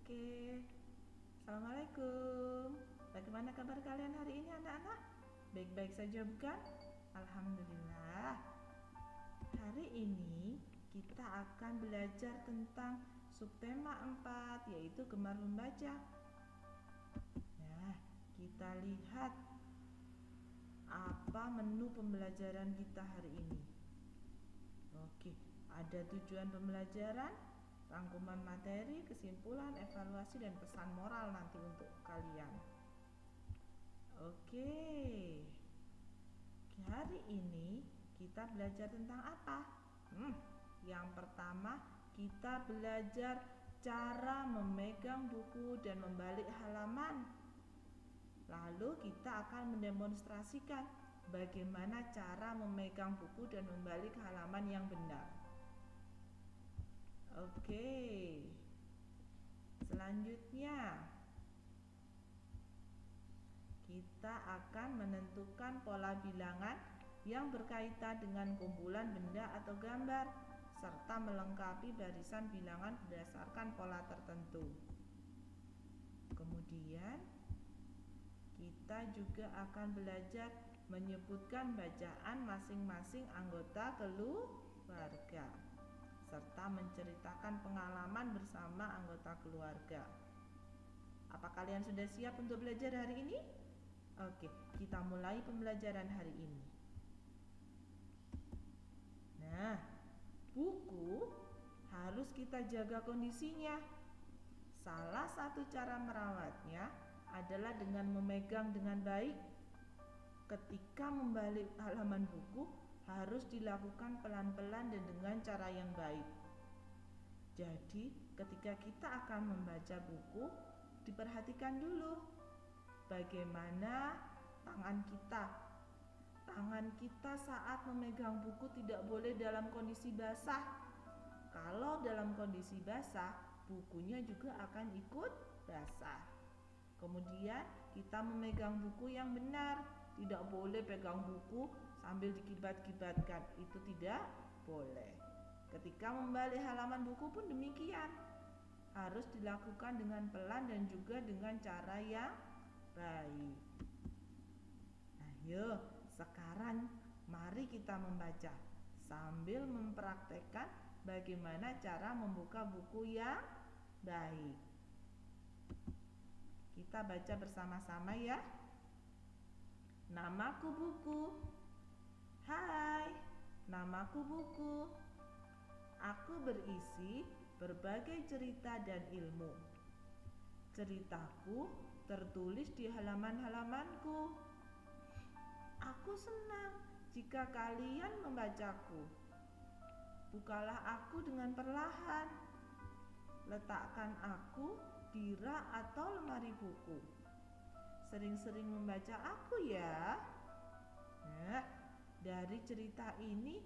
Oke, Assalamualaikum. Bagaimana kabar kalian hari ini anak-anak? Baik-baik saja bukan? Alhamdulillah. Hari ini kita akan belajar tentang subtema 4, yaitu gemar membaca. Nah, kita lihat apa menu pembelajaran kita hari ini. Oke, ada tujuan pembelajaran, rangkuman materi, kesimpulan, evaluasi, dan pesan moral nanti untuk kalian. Oke, hari ini kita belajar tentang apa? Yang pertama, kita belajar cara memegang buku dan membalik halaman. Lalu kita akan mendemonstrasikan bagaimana cara memegang buku dan membalik halaman yang benar. Oke. Selanjutnya, kita akan menentukan pola bilangan yang berkaitan dengan kumpulan benda atau gambar, serta melengkapi barisan bilangan berdasarkan pola tertentu. Kemudian, kita juga akan belajar menyebutkan bacaan masing-masing anggota keluarga, serta menceritakan pengalaman bersama anggota keluarga. Apa kalian sudah siap untuk belajar hari ini? Oke, kita mulai pembelajaran hari ini. Nah, buku harus kita jaga kondisinya. Salah satu cara merawatnya adalah dengan memegang dengan baik. Ketika membalik halaman buku harus dilakukan pelan-pelan dan dengan cara yang baik. Jadi, ketika kita akan membaca buku, diperhatikan dulu bagaimana tangan kita. Tangan kita saat memegang buku tidak boleh dalam kondisi basah. Kalau dalam kondisi basah, bukunya juga akan ikut basah. Kemudian kita memegang buku yang benar. Tidak boleh pegang buku sambil dikibat-kibatkan. Itu tidak boleh. Ketika membalik halaman buku pun demikian. Harus dilakukan dengan pelan dan juga dengan cara yang baik. Ayo, sekarang mari kita membaca sambil mempraktekkan bagaimana cara membuka buku yang baik. Kita baca bersama-sama ya. Namaku buku. Hai, namaku buku. Aku berisi berbagai cerita dan ilmu. Ceritaku tertulis di halaman-halamanku. Aku senang jika kalian membacaku. Bukalah aku dengan perlahan. Letakkan aku di rak atau lemari buku. Sering-sering membaca aku ya. Nah, dari cerita ini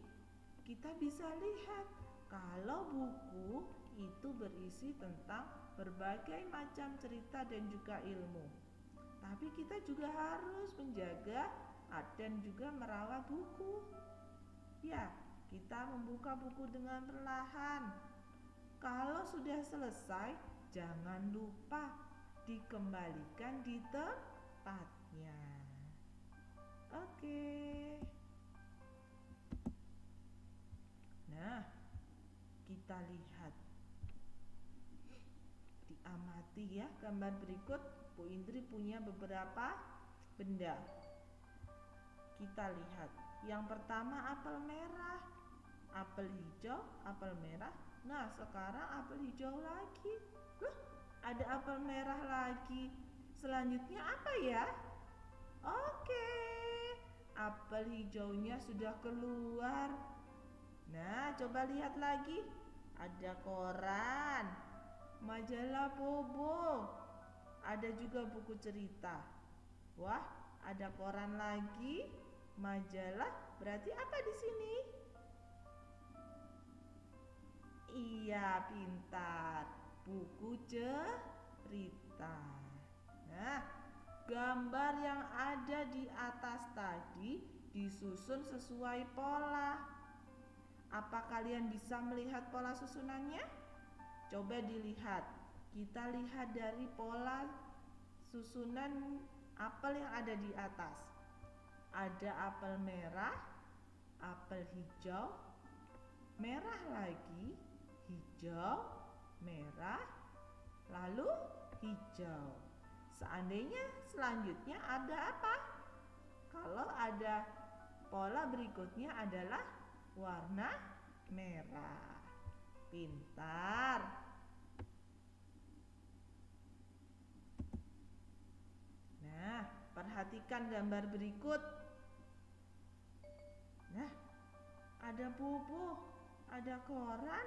kita bisa lihat kalau buku itu berisi tentang berbagai macam cerita dan juga ilmu. Tapi kita juga harus menjaga dan juga merawat buku. Ya, kita membuka buku dengan perlahan. Kalau sudah selesai, jangan lupa dikembalikan di tempatnya. Oke. Nah, kita lihat. Diamati ya gambar berikut. Bu Indri punya beberapa benda. Kita lihat. Yang pertama apel merah, apel hijau, apel merah. Nah, sekarang apel hijau lagi. Loh, ada apel merah lagi. Selanjutnya apa ya? Oke, apel hijaunya sudah keluar. Nah, coba lihat lagi. Ada koran, majalah Bobo. Ada juga buku cerita. Wah, ada koran lagi, majalah. Berarti apa di sini? Iya, pintar. Buku cerita. Nah, gambar yang ada di atas tadi disusun sesuai pola. Apa kalian bisa melihat pola susunannya? Coba dilihat. kita lihat dari pola susunan apel yang ada di atas. Ada apel merah, apel hijau, merah lagi, hijau, merah, lalu hijau. Seandainya selanjutnya ada apa? Kalau ada pola berikutnya adalah warna merah. Pintar. Nah, perhatikan gambar berikut. Nah, ada buku, ada koran,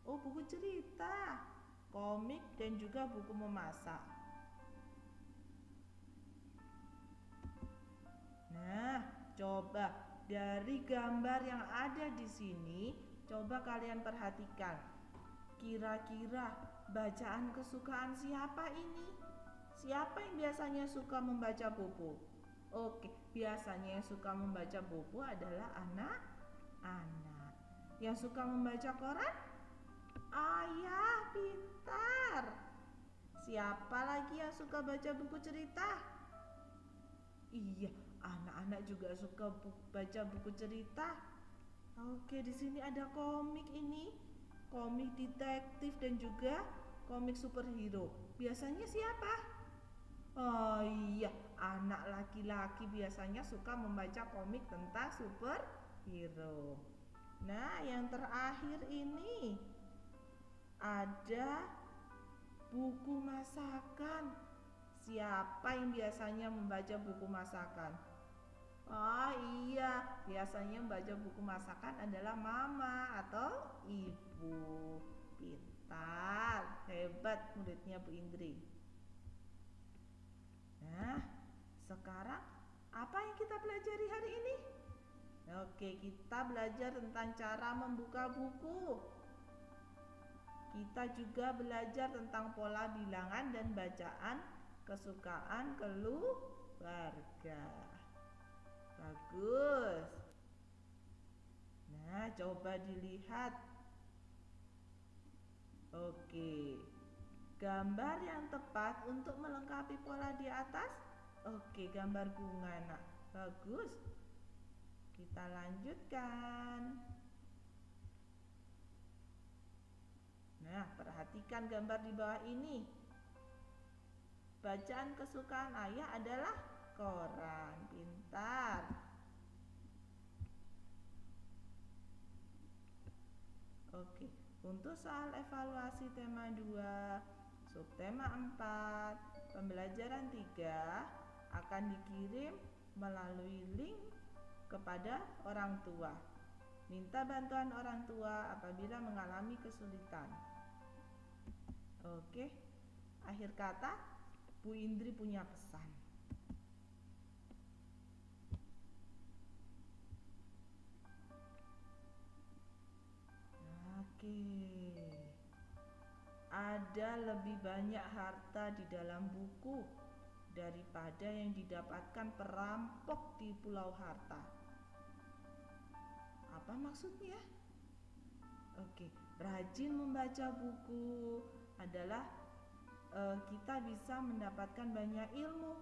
buku cerita, komik, dan juga buku memasak. Nah, coba dari gambar yang ada di sini, coba kalian perhatikan. Kira-kira bacaan kesukaan siapa ini? Siapa yang biasanya suka membaca buku? Oke, biasanya yang suka membaca buku adalah anak-anak. Yang suka membaca koran? Ayah, pintar. Siapa lagi yang suka baca buku cerita? Iya, anak-anak juga suka baca buku cerita. Oke, di sini ada komik ini. Komik detektif dan juga komik superhero. Biasanya siapa? Oh iya, anak laki-laki biasanya suka membaca komik tentang superhero. Nah, yang terakhir ini ada buku masakan. Siapa yang biasanya membaca buku masakan? Oh iya, biasanya membaca buku masakan adalah mama atau ibu. Pintar, hebat muridnya Bu Indri. Nah, sekarang apa yang kita pelajari hari ini? Oke, kita belajar tentang cara membuka buku. Kita juga belajar tentang pola bilangan dan bacaan kesukaan keluarga. Bagus. Nah, coba dilihat. Oke. Gambar yang tepat untuk melengkapi pola di atas. Oke, gambar bunga, Nak. Bagus. Kita lanjutkan. Nah, perhatikan gambar di bawah ini. Bacaan kesukaan ayah adalah koran. Pintar. Oke, untuk soal evaluasi tema 2, subtema 4, pembelajaran 3 akan dikirim melalui link kepada orang tua. Minta bantuan orang tua apabila mengalami kesulitan. Oke, akhir kata Bu Indri punya pesan. Oke, ada lebih banyak harta di dalam buku daripada yang didapatkan perampok di Pulau Harta. Apa maksudnya? Oke, rajin membaca buku adalah kita bisa mendapatkan banyak ilmu.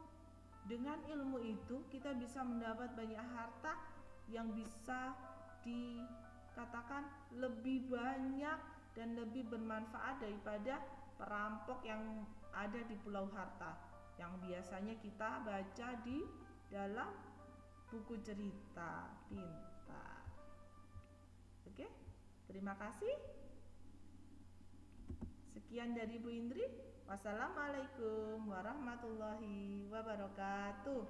Dengan ilmu itu kita bisa mendapat banyak harta yang bisa dikatakan lebih banyak dan lebih bermanfaat daripada perampok yang ada di Pulau Harta yang biasanya kita baca di dalam buku cerita. Pintar. Oke, terima kasih. Sekian dari Bu Indri. Wassalamualaikum warahmatullahi wabarakatuh.